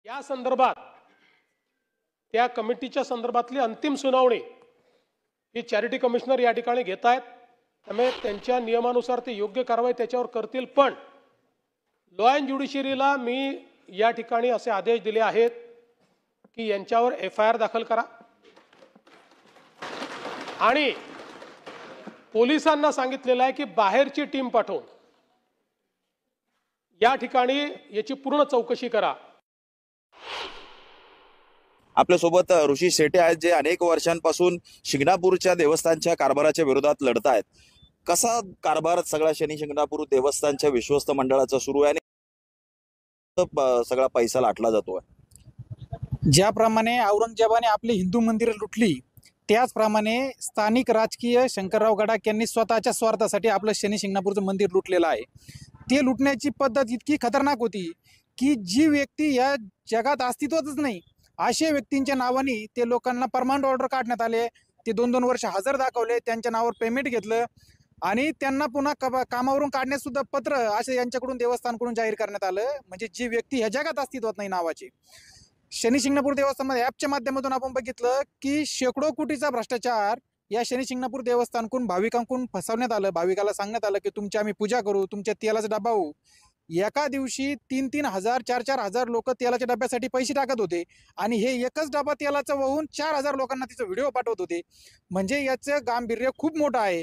या संदर्भात त्या कमिटीच्या संदर्भातली अंतिम सुनावणी ही चॅरिटी कमिशनर या ठिकाणी घेत आहेत। त्यामुळे त्यांच्या नियमानुसार ते योग्य कारवाई त्याच्यावर करतील। पण लॉ अँड ज्युडिशियरीला मी या ठिकाणी असे आदेश दिले आहेत की यांच्यावर FIR दाखल करा आणि पोलिसांना सांगितलेलं आहे की बाहेरची टीम पाठवून या ठिकाणी याची पूर्ण चौकशी करा। आपल्या सोबत ऋषी शेटे आहेत, जे अनेक वर्षांपासून शिंगणापूरच्या देवस्थानच्या कारभाराच्या विरोधात लढत आहेत। कसा कारभार सगळा शनी शिंगणापूर देवस्थानच्या विश्वस्त मंडळाचा सुरू आहे आणि सगळा पैसा लाटला जातोय। ज्याप्रमाणे औरंगजेबाने आपली हिंदू मंदिरे लुटली, त्याचप्रमाणे स्थानिक राजकीय शंकरराव गडाख यांनी स्वतःच्या स्वार्थासाठी आपलं शनी शिंगणापूरचं मंदिर लुटलेलं आहे। ते लुटण्याची पद्धत इतकी खतरनाक होती की जी व्यक्ती या जगात अस्तित्वातच नाही अशा व्यक्तींच्या नावाने ते लोकांना परमानंट ऑर्डर काढण्यात आले। ते 2-2 वर्ष हजर दाखवले, त्यांच्या नावावर पेमेंट घेतलं आणि त्यांना पुन्हा कामावरून काढण्यास सुद्धा पत्र असे यांच्याकडून देवस्थानकडून जाहीर करण्यात आलं। म्हणजे जी व्यक्ती ह्या जगात अस्तित्वात नाही नावाची। शनी शिंगणापूर देवस्थानमध्ये ॲपच्या माध्यमातून आपण बघितलं की शेकडो कोटीचा भ्रष्टाचार या शनी शिंगणापूर देवस्थानकडून भाविकांकडून फसवण्यात आलं। भाविकाला सांगण्यात आलं की तुमची आम्ही पूजा करू, तुमच्या तेलाचा डबा होऊ। एका दिवशी 3-3 हजार 4-4 हजार लोक तेलाच्या डब्यासाठी पैसे टाकत होते आणि हे एकच डबा तेलाचा वाहून 4,000 लोकांना तिचा व्हिडिओ पाठवत होते। म्हणजे याचं गांभीर्य खूप मोठं आहे।